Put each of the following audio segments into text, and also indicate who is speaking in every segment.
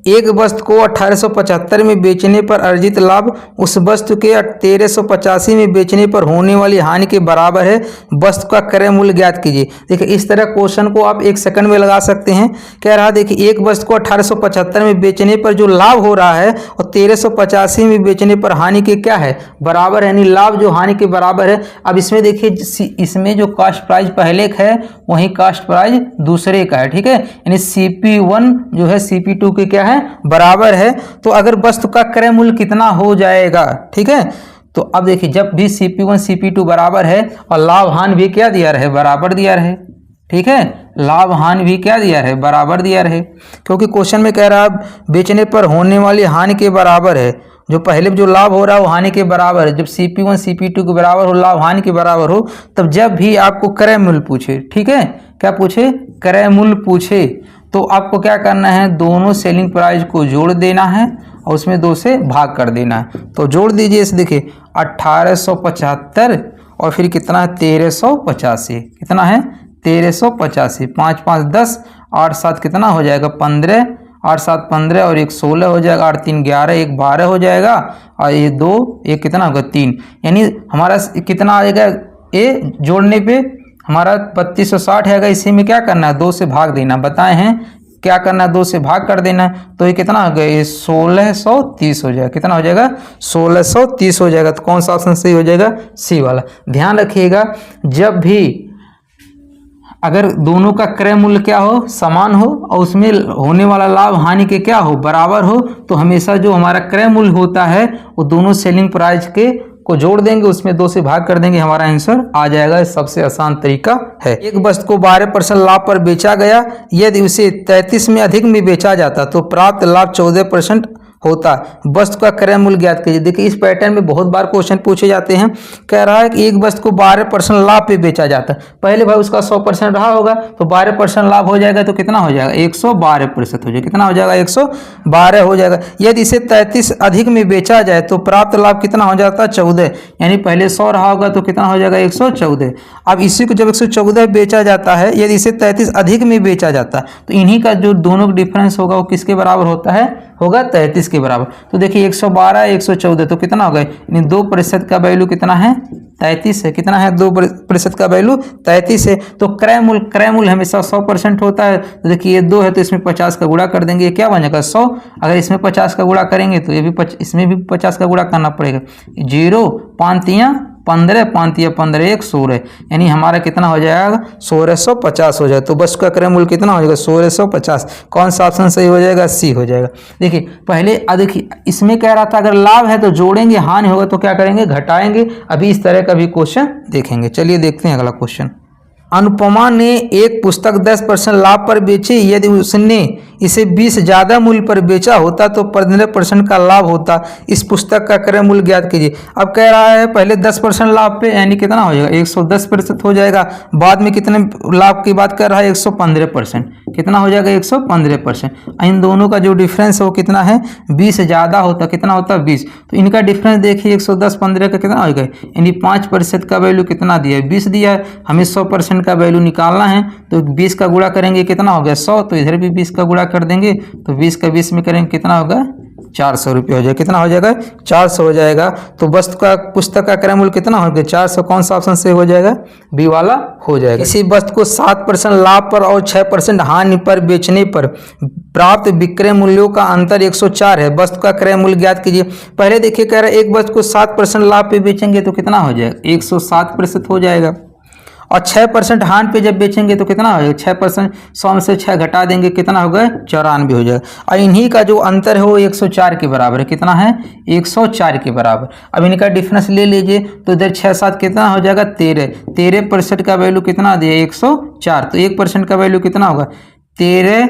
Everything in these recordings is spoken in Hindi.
Speaker 1: एक वस्तु को 1875 में बेचने पर अर्जित लाभ उस वस्तु के 1385 में बेचने पर होने वाली हानि के बराबर है। वस्तु का क्रय मूल्य ज्ञात कीजिए। देखिए इस तरह क्वेश्चन को आप 1 सेकंड में लगा सकते हैं। कह रहा देखिए एक वस्तु को 1875 में बेचने पर जो लाभ हो रहा है और 1385 में बेचने पर हानि के क्या है, बराबर है, यानी लाभ जो हानि के बराबर है। अब इसमें देखिए इसमें जो कास्ट प्राइस पहले का है वहीं कास्ट प्राइस दूसरे का है, ठीक है, यानी CP1 जो है CP2 के क्या है, बराबर है। तो अगर वस्तु का क्रय मूल्य कितना हो जाएगा, ठीक है, तो अब देखिए जब भी CP1 CP2 बराबर है और लाभ हानि भी क्या दिया रहे, बराबर दिया रहे, ठीक है, लाभ हानि भी क्या दिया रहे, बराबर दिया रहे, क्योंकि क्वेश्चन में कह रहा है बेचने पर होने वाली हानि के बराबर है। जो पहले जो लाभ हो रहा है वो हानि के बराबर है। जब CP1 CP2 के बराबर हो, लाभ हानि के बराबर हो, तब जब भी आपको क्रय मूल्य पूछे, ठीक है, क्या पूछे, क्रय मूल्य पूछे, तो आपको क्या करना है, दोनों सेलिंग प्राइस को जोड़ देना है और उसमें 2 से भाग कर देना है। तो जोड़ दीजिए, इसे देखिए 1875 और फिर कितना है 1385, कितना है 1385, 5 5 10, 8 7 कितना हो जाएगा 15, 8 7 15 और 1 16 हो जाएगा, 8 3 11, 1 12 हो जाएगा और ये 2 1 कितना होगा 3, यानी हमारा कितना आएगा, ये जोड़ने पे हमारा 3260 आएगा। इसी में क्या करना है, 2 से भाग देना, बताए हैं क्या करना है, 2 से भाग कर देना है। तो ये कितना हो गया, ये 1630 हो जाएगा, कितना हो जाएगा 1630 हो जाएगा। तो कौन सा ऑप्शन सही हो जाएगा, सी वाला। ध्यान रखिएगा जब भी अगर दोनों का क्रय मूल्य क्या हो, समान हो और उसमें होने वाला लाभ हानि के क्या हो, बराबर हो, तो हमेशा जो हमारा क्रय मूल्य होता है वो दोनों सेलिंग प्राइस के को जोड़ देंगे, उसमें 2 से भाग कर देंगे, हमारा आंसर आ जाएगा। सबसे आसान तरीका है। एक वस्तु को 12% लाभ पर बेचा गया, यदि उसे 33 में अधिक में बेचा जाता तो प्राप्त लाभ 14% होता। वस्तु का क्रय मूल्य ज्ञात कीजिए। देखिए इस पैटर्न में बहुत बार क्वेश्चन पूछे जाते हैं। कह रहा है कि एक वस्तु को 12% लाभ पे बेचा जाता है, पहले भाई उसका 100% रहा होगा तो 12% लाभ हो जाएगा, तो कितना हो जाएगा 112% हो जाएगा, कितना हो जाएगा 112 हो जाएगा। यदि इसे 33 अधिक में बेचा जाए तो प्राप्त लाभ कितना हो जाता है 14, यानी पहले 100 रहा होगा तो कितना हो जाएगा 114। अब इसी को जब 114 बेचा जाता है, यदि इसे 33 अधिक में बेचा जाता है तो इन्हीं का जो दोनों का डिफरेंस होगा वो किसके बराबर होता है, होगा 33 के बराबर। तो देखिए 112 114 तो कितना हो गया, यानी 2% का वैल्यू कितना है 33 है, कितना है 2% का वैल्यू 33 है। तो क्रय मूल्य हमेशा 100% होता है। तो देखिए ये 2 है तो इसमें 50 का गुणा कर देंगे, ये क्या बन जाएगा 100। अगर इसमें 50 का गुणा करेंगे तो ये भी इसमें भी 50 का गुणा करना पड़ेगा। 0 5 15 5 15 1 16, यानी हमारा कितना हो जाएगा 1650 हो जाएगा। तो बस का क्रय मूल्य कितना हो जाएगा 1650। कौन सा ऑप्शन सही हो जाएगा, सी हो जाएगा। देखिए पहले देखिए इसमें कह रहा था अगर लाभ है तो जोड़ेंगे, हानि होगा तो क्या करेंगे, घटाएंगे। अभी इस तरह का भी क्वेश्चन देखेंगे। चलिए देखते हैं अगला क्वेश्चन। अनुपमा ने एक पुस्तक 10% लाभ पर बेची, यदि उसने इसे 20 ज़्यादा मूल्य पर बेचा होता तो 15% का लाभ होता। इस पुस्तक का क्रय मूल्य ज्ञात कीजिए। अब कह रहा है पहले 10% लाभ पे, यानी कितना हो जाएगा 110% हो जाएगा। बाद में कितने लाभ की बात कर रहा है 115%, कितना हो जाएगा 115%। इन दोनों का जो डिफरेंस है वो कितना है 20 ज़्यादा होता, कितना होता 20। तो इनका डिफरेंस देखिए 110 15 का कितना हो गया, यानी 5% का वैल्यू कितना दिया है 20 दिया है। हमें 100% का वैल्यू निकालना है तो 20 का गुणा करेंगे कितना हो गया 100, तो इधर भी 20 का गुणा कर देंगे तो 20 का 20 में करेंगे कितना होगा 400 रुपये हो जाएगा, कितना हो जाएगा 400 हो जाएगा। तो वस्तु का पुस्तक का क्रय मूल्य कितना हो गया 400। कौन सा ऑप्शन से हो जाएगा, बी वाला हो जाएगा। इसी वस्तु को 7% लाभ पर और 6% हानि पर बेचने पर प्राप्त विक्रय मूल्यों का अंतर 104 है। वस्तु का क्रय मूल्य ज्ञात कीजिए। पहले देखिए कह रहा है एक वस्तु को 7% लाभ पे बेचेंगे तो कितना हो जाएगा 107% हो जाएगा, और 6% हानि पे जब बेचेंगे तो कितना हो जाएगा 6%, 100 में से 6 घटा देंगे कितना होगा 94 हो जाएगा। और इन्हीं का जो अंतर है वो 104 के बराबर है, कितना है 104 के बराबर। अब इनका डिफरेंस ले लीजिए तो इधर 6 7 कितना हो जाएगा 13% का वैल्यू कितना दिया 104। तो 1% का वैल्यू कितना होगा 13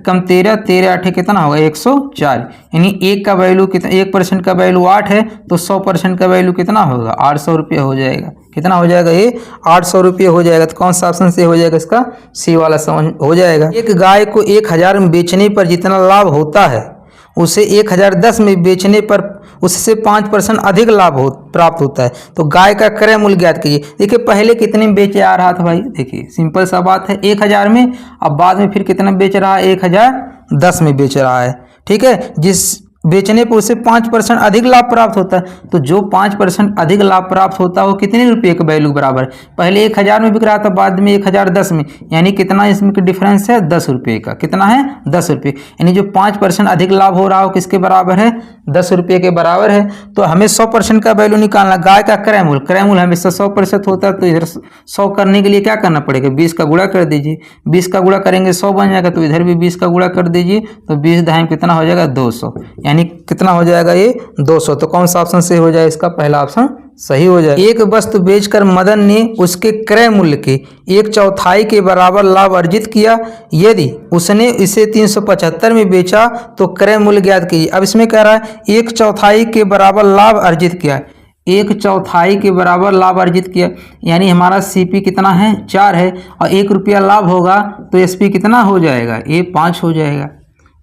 Speaker 1: कम 13 13 8 कितना होगा 104, यानी 1 का वैल्यू कितना 1% का वैल्यू 8 है तो 100% का वैल्यू कितना होगा 800 रुपये हो जाएगा। कितना हो जाएगा ये 800 रुपये हो जाएगा। तो कौन सा ऑप्शन से हो जाएगा इसका, सी वाला समझ हो जाएगा। एक गाय को 1000 में बेचने पर जितना लाभ होता है उसे 1010 में बेचने पर उससे 5% अधिक लाभ प्राप्त होता है। तो गाय का क्रय मूल्य ज्ञात कीजिए। देखिए पहले कितने में बेचे आ रहा था भाई, देखिए सिंपल सा बात है 1000 में, अब बाद में फिर कितना बेच रहा है 1010 में बेच रहा है। ठीक है, जिस बेचने पर उसे 5% अधिक लाभ प्राप्त होता है। तो जो 5% अधिक लाभ प्राप्त होता है वो कितने रुपये के वैल्यू बराबर है? पहले 1000 में बिक रहा था, बाद में 1010 में, यानी कितना इसमें डिफरेंस है? 10 रुपये का। कितना है? 10 रुपये। यानी जो 5% अधिक लाभ हो रहा हो किसके बराबर है? 10 रुपये के बराबर है। तो हमें 100% का वैल्यू निकालना। गाय का क्रय मूल्य, क्रय मूल्य हमेशा 100% होता है, तो इधर 100 करने के लिए क्या करना पड़ेगा? 20 का गुणा कर दीजिए। 20 का गुणा करेंगे 100 बन जाएगा, तो इधर भी 20 का गुणा कर दीजिए, तो 20 दहाई कितना हो जाएगा? 200। यानी कितना हो जाएगा ये? 200। तो कौन सा ऑप्शन सही हो जाएगा? इसका पहला ऑप्शन सही हो जाएगा। एक वस्तु बेचकर मदन ने उसके क्रय मूल्य के 1/4 के बराबर लाभ अर्जित किया। यदि उसने इसे 375 में बेचा तो क्रय मूल्य ज्ञात कीजिए। अब इसमें कह रहा है 1/4 के बराबर लाभ अर्जित किया, 1/4 के बराबर लाभ अर्जित किया, यानी हमारा सीपी कितना है? 4 है, और 1 रुपया लाभ होगा तो एसपी कितना हो जाएगा? ये 5 हो जाएगा।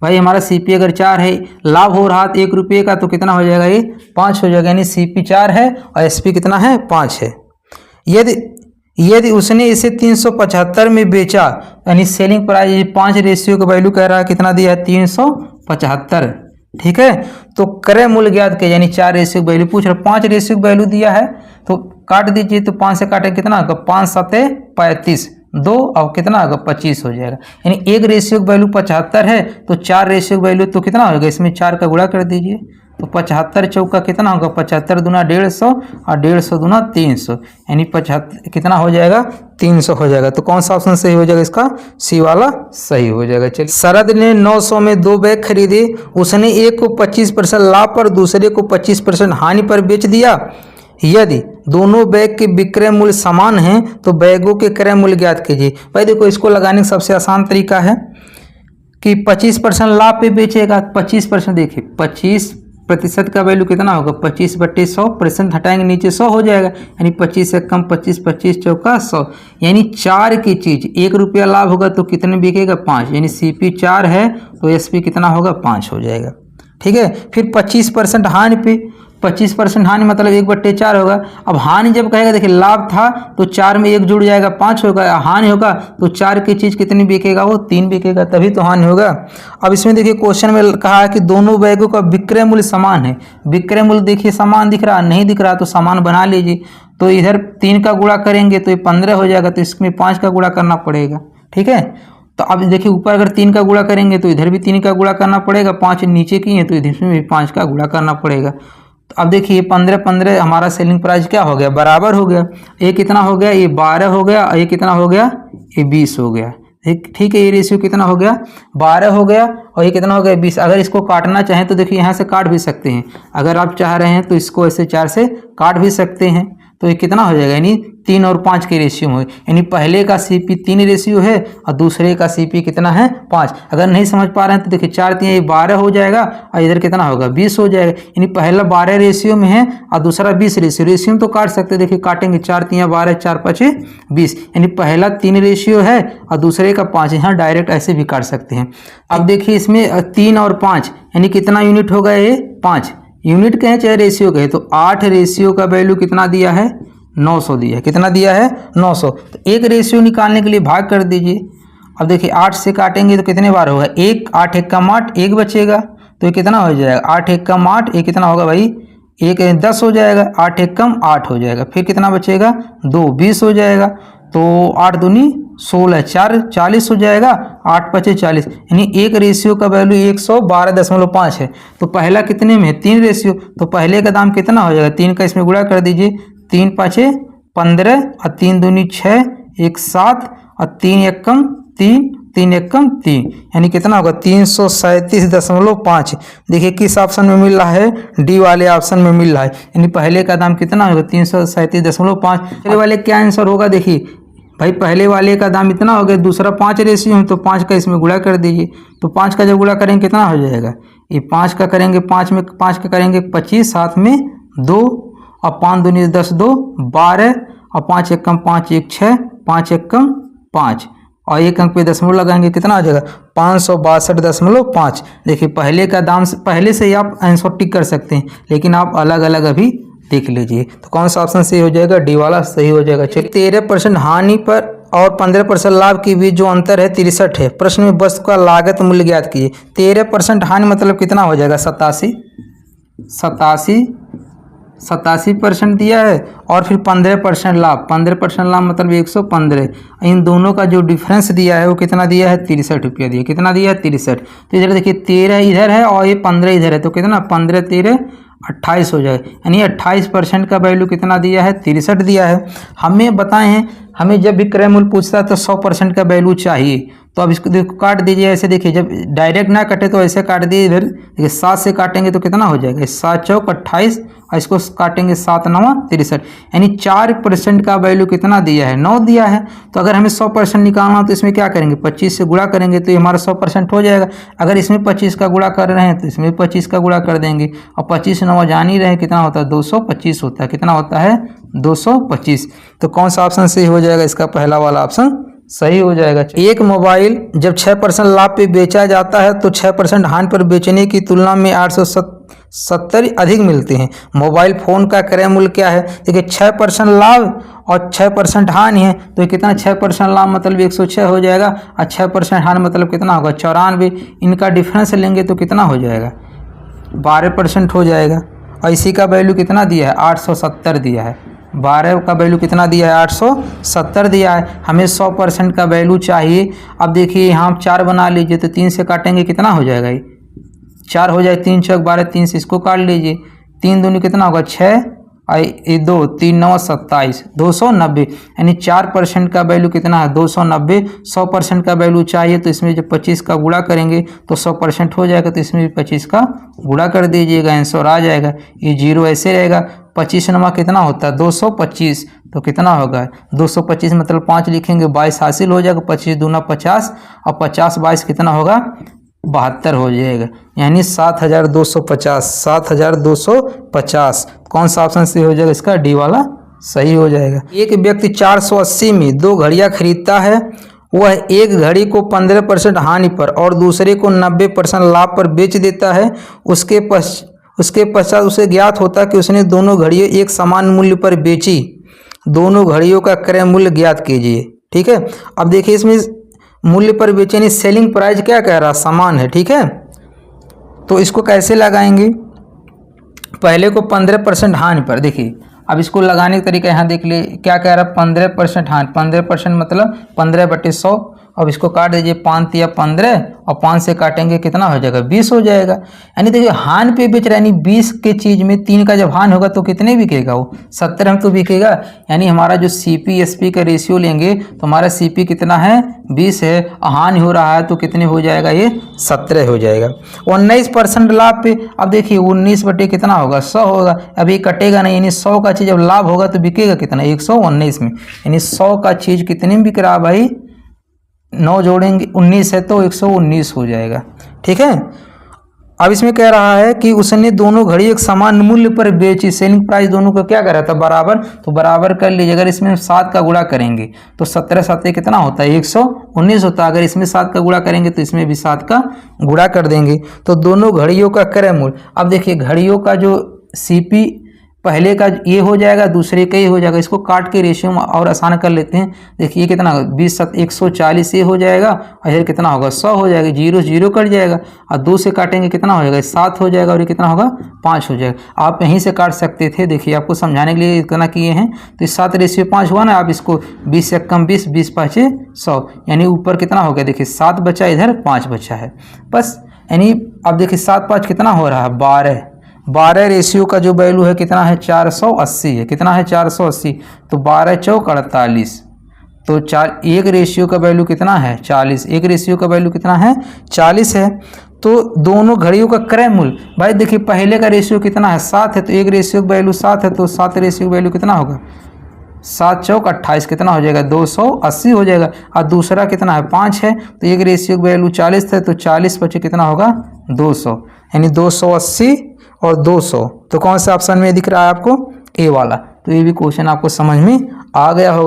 Speaker 1: भाई हमारा सीपी अगर 4 है, लाभ हो रहा था 1 रुपये का, तो कितना हो जाएगा? ये 5 हो जाएगा। यानी सीपी 4 है और एसपी कितना है? 5 है। यदि उसने इसे 375 में बेचा, यानी सेलिंग प्राइस 5 रेशियो का वैल्यू कह रहा है, कितना दिया है? 375। ठीक है, तो क्रय मूल्य ज्ञात किया, यानी 4 रेशियो वैल्यू पूछ रहा है। 5 रेशियो वैल्यू दिया है तो काट दीजिए, तो 5 से काटे कितना होगा? 5 7 35, 2 और कितना होगा? 25 हो जाएगा। यानी 1 रेशियो वैल्यू 75 है, तो 4 रेशियो वैल्यू तो कितना होगा? इसमें 4 का गुणा कर दीजिए, तो 75 चौका कितना होगा? 75 दूना 150 और 150 दूना 300, यानी 75 कितना हो जाएगा? 300 हो जाएगा। तो कौन सा ऑप्शन सही हो जाएगा? इसका सी वाला सही हो जाएगा। चलिए, शरद ने 900 में 2 बैग खरीदे। उसने एक को 25% लाभ पर, दूसरे को 25% हानि पर बेच दिया। यदि दोनों बैग के विक्रय मूल्य समान हैं तो बैगों के क्रय मूल्य ज्ञात कीजिए। भाई देखो, इसको लगाने का सबसे आसान तरीका है कि 25% लाभ पे बेचेगा। 25% देखिए, 25% का वैल्यू कितना होगा? 25/100%, हटाएंगे नीचे 100 हो जाएगा, यानी 25 से कम 25, 25 चौका 100, यानी 4 की चीज 1 रुपया लाभ होगा तो कितने बिकेगा? 5। यानी सीपी 4 है तो एसपी कितना होगा? 5 हो जाएगा। ठीक है, फिर 25% हानि पे, 25% हानि मतलब 1/4 होगा। अब हानि जब कहेगा, देखिए लाभ था तो 4 में 1 जुड़ जाएगा, 5 होगा। हानि होगा तो 4 की चीज़ कितनी बिकेगा? वो 3 बिकेगा, तभी तो हानि होगा। अब इसमें देखिए क्वेश्चन में कहा है कि दोनों बैगों का विक्रय मूल्य समान है। विक्रय मूल्य देखिए समान दिख रहा, नहीं दिख रहा तो समान बना लीजिए। तो इधर 3 का गुणा करेंगे तो ये 15 हो जाएगा, तो इसमें 5 का गुणा करना पड़ेगा। ठीक है, तो अब देखिए ऊपर अगर 3 का गुणा करेंगे तो इधर भी 3 का गुणा करना पड़ेगा। 5 नीचे की है तो इधर में भी 5 का गुणा करना पड़ेगा। तो अब देखिए 15 हमारा सेलिंग प्राइस क्या हो गया? बराबर हो गया। ये कितना हो गया? ये 12 हो गया, और ये कितना हो गया? ये 20 हो गया। ठीक है, ये रेशियो कितना हो गया? 12 हो गया, और ये कितना हो गया? 20। अगर इसको काटना चाहें तो देखिए यहाँ से काट भी सकते हैं। अगर आप चाह रहे हैं तो इसको ऐसे 4 से काट भी सकते हैं। तो ये कितना हो जाएगा? यानी 3 और 5 के रेशियो में, यानी पहले का सीपी 3 रेशियो है और दूसरे का सीपी कितना है? 5। अगर नहीं समझ पा रहे हैं तो देखिए 4 3 ये 12 हो जाएगा, और इधर कितना होगा? 20 हो जाएगा। यानी पहला 12 रेशियो में है और दूसरा 20 रेशियो में तो काट सकते हैं। देखिए काटेंगे, 4 3 12, 4 5 20, यानी पहला 3 रेशियो है और दूसरे का 5। यहाँ डायरेक्ट ऐसे भी काट सकते हैं। अब देखिए इसमें 3 और 5 यानी कितना यूनिट होगा? ये 5 यूनिट कहें चाहे रेशियो कहें, तो 8 रेशियो का वैल्यू कितना दिया है? 900 दिया है। कितना दिया है? 900। तो एक रेशियो निकालने के लिए भाग कर दीजिए। अब देखिए 8 से काटेंगे तो कितने बार होगा? 1, 8 1 कम 8, 1 बचेगा, तो ये कितना हो जाएगा? 8 1 कम 8, ये कितना होगा भाई? 1 10 हो जाएगा, 8 1 कम 8 हो जाएगा। फिर कितना बचेगा? 2 20 हो जाएगा, तो 8 दूनी 16, 4 40 हो जाएगा, 8 5 40, यानी एक रेशियो का वैल्यू 112.5 है। तो पहला कितने में है? 3 रेशियो, तो पहले का दाम कितना हो जाएगा? 3 का इसमें गुणा कर दीजिए, 3 5 15 और 3 दूनी 6, 1 7 और 3 1 कम 3, 3 1 कम 3, यानी कितना होगा? 337.5। देखिए किस ऑप्शन में मिल रहा है? डी वाले ऑप्शन में मिल रहा है। यानी पहले का दाम कितना होगा? 337.5। पहले वाले क्या आंसर होगा? देखिए भाई पहले वाले का दाम इतना हो गया, दूसरा 5 रेशियो है तो 5 का इसमें गुणा कर दीजिए। तो 5 का जब गुणा करेंगे कितना हो जाएगा? ये 5 का करेंगे, 5 में 5 का करेंगे 25, साथ में 2 और 5 दूनी 10 2 12 और 5 1 कम 5 1 6, 5 1 कम 5 और एक अंक पे दशमलव लगाएंगे, कितना आ जाएगा? 562.5। देखिए पहले का दाम पहले से ही आप आंसर टिक कर सकते हैं, लेकिन आप अलग अलग अभी देख लीजिए। तो कौन सा ऑप्शन सही हो जाएगा? डी वाला सही हो जाएगा। चलिए 13% हानि पर और 15% लाभ के बीच जो अंतर है 63 है। प्रश्न में वस्तु का लागत मूल्य ज्ञात कीजिए। 13% हानि मतलब कितना हो जाएगा? 87% दिया है और फिर 15% लाभ, 15% लाभ मतलब 115। इन दोनों का जो डिफरेंस दिया है वो कितना दिया है? 63 रुपया दिया। कितना दिया है? 63। तो इधर देखिए 13 इधर है और ये 15 इधर है, तो कितना? 15 13 28 हो जाए, यानी 28% का वैल्यू कितना दिया है? 63 दिया है। हमें बताए हैं, हमें जब भी क्रय मूल्य पूछता है तो 100% का वैल्यू चाहिए। तो अब इसको देखो काट दीजिए ऐसे, देखिए जब डायरेक्ट ना कटे तो ऐसे काट दिए। इधर देखिए 7 से काटेंगे तो कितना हो जाएगा? 7 चौक 28 और इसको काटेंगे 7 9 63, यानी 4% का वैल्यू कितना दिया है? 9 दिया है। तो अगर हमें 100% निकालना हो तो इसमें क्या करेंगे? 25 से गुणा करेंगे तो ये हमारा 100% हो जाएगा। अगर इसमें 25 का गुणा कर रहे हैं तो इसमें 25 का गुणा कर देंगे और 25 9 जान ही रहे कितना होता है? 225 होता है। कितना होता है? 225। तो कौन सा ऑप्शन सही हो जाएगा? इसका पहला वाला ऑप्शन सही हो जाएगा। एक मोबाइल जब 6% लाभ पे बेचा जाता है तो 6% हानि पर बेचने की तुलना में 870 अधिक मिलते हैं। मोबाइल फ़ोन का क्रय मूल्य क्या है? देखिए 6% लाभ और 6% हानि है, तो ये कितना? 6% लाभ मतलब 106 हो जाएगा और 6% हानि मतलब कितना होगा? 94। इनका डिफरेंस लेंगे तो कितना हो जाएगा? 12% हो जाएगा। और इसी का वैल्यू कितना दिया है? 870 दिया है। 12 का वैल्यू कितना दिया है? 870 दिया है। हमें 100% का वैल्यू चाहिए। अब देखिए यहाँ 4 बना लीजिए तो 3 से काटेंगे कितना हो जाएगा? ये 4 हो जाए, 3 चौक 12, 3 से इसको काट लीजिए। 3 दूनी कितना होगा? 6 और 2 3 9 27, 290, यानी 4% का वैल्यू कितना है? 290। 100% का वैल्यू चाहिए तो इसमें जब 25 का गुणा करेंगे तो 100% हो जाएगा, तो इसमें भी 25 का गुणा कर दीजिएगा, आंसर आ जाएगा। ये 0 ऐसे रहेगा। 25 नमा कितना होता है? 225, तो कितना होगा? 225 मतलब 5 लिखेंगे, 22 हासिल हो जाएगा। 25 दूना 50 और 50 22 कितना होगा? 72 हो जाएगा, यानी 7250। 7250 कौन सा ऑप्शन सही हो जाएगा? इसका डी वाला सही हो जाएगा। एक व्यक्ति 480 में 2 घड़ियां खरीदता है। वह एक घड़ी को 15% हानि पर और दूसरे को 90% लाभ पर बेच देता है। उसके पश्चात उसे ज्ञात होता है कि उसने दोनों घड़ियां एक समान मूल्य पर बेची। दोनों घड़ियों का क्रय मूल्य ज्ञात कीजिए। ठीक है, अब देखिए इसमें मूल्य पर बेचने सेलिंग प्राइस क्या कह रहा? समान है। ठीक है, तो इसको कैसे लगाएंगे? पहले को 15% हानि पर, देखिए अब इसको लगाने का तरीका यहाँ देख ले, क्या कह रहा है? 15% हानि, 15% मतलब 15/100। अब इसको काट दीजिए, 5 या 15 और 5 से काटेंगे कितना हो जाएगा? 20 हो जाएगा। यानी देखिए हानि पे बेच रहा है, यानी 20 के चीज़ में 3 का जब हानि होगा तो कितने बिकेगा? वो 70 हम तो बिकेगा। यानी हमारा जो CP SP का रेशियो लेंगे तो हमारा CP कितना है? 20 है और हानि हो रहा है तो कितने हो जाएगा? ये 17 हो जाएगा। 19% लाभ पे, अब देखिए 19 बटे कितना होगा? 100 होगा। अब ये कटेगा नहीं, यानी 100 का चीज़ जब लाभ होगा तो बिकेगा कितना? 119 में, यानी 100 का चीज़ कितने में बिक रहा है भाई? 9 जोड़ेंगे 19 है तो 119 हो जाएगा। ठीक है, अब इसमें कह रहा है कि उसने दोनों घड़ी एक समान मूल्य पर बेची। सेलिंग प्राइस दोनों को क्या कर रहा था? बराबर, तो बराबर कर लीजिए। अगर इसमें 7 का गुणा करेंगे तो 17 7 कितना होता है? 119 होता है। अगर इसमें 7 का गुणा करेंगे तो इसमें भी 7 का गुणा कर देंगे। तो दोनों घड़ियों का क्रय मूल्य, अब देखिए घड़ियों का जो CP पहले का ये हो जाएगा, दूसरे का ये हो जाएगा। इसको काट के रेशियो में और आसान कर लेते हैं। देखिए कितना 20 7 140 ये हो जाएगा और इधर कितना होगा? 100 हो जाएगा। 0 0 कट जाएगा और 2 से काटेंगे कितना हो जाएगा? 7 हो जाएगा और ये कितना होगा? 5 हो जाएगा। आप यहीं से काट सकते थे, देखिए आपको समझाने के लिए इतना किए हैं। तो 7:5 हुआ ना। आप इसको 20 से कम 20, 20 5 100, यानी ऊपर कितना हो गया? देखिए 7 बचा, इधर 5 बचा है बस। यानी अब देखिए 7 5 कितना हो रहा है? 12 रेशियो का जो वैल्यू है कितना है? 480 है। कितना है? 480। तो 12 चौक 48, तो 1 रेशियो का वैल्यू कितना है? 40। 1 रेशियो का वैल्यू कितना है? 40 है। तो दोनों घड़ियों का क्रय मूल्य, भाई देखिए पहले का रेशियो कितना है? 7 है, तो 1 रेशियो का वैल्यू 7 है, तो 7 रेशियो का वैल्यू कितना होगा? 7 चौक 28 कितना हो जाएगा? 280 हो जाएगा। और दूसरा कितना है? 5 है, तो 1 रेशियो का वैल्यू 40 है, तो 40 बचे कितना होगा? 200, यानी 280 और 200। तो कौन सा ऑप्शन में दिख रहा है आपको? ए वाला। तो ये भी क्वेश्चन आपको समझ में आ गया होगा।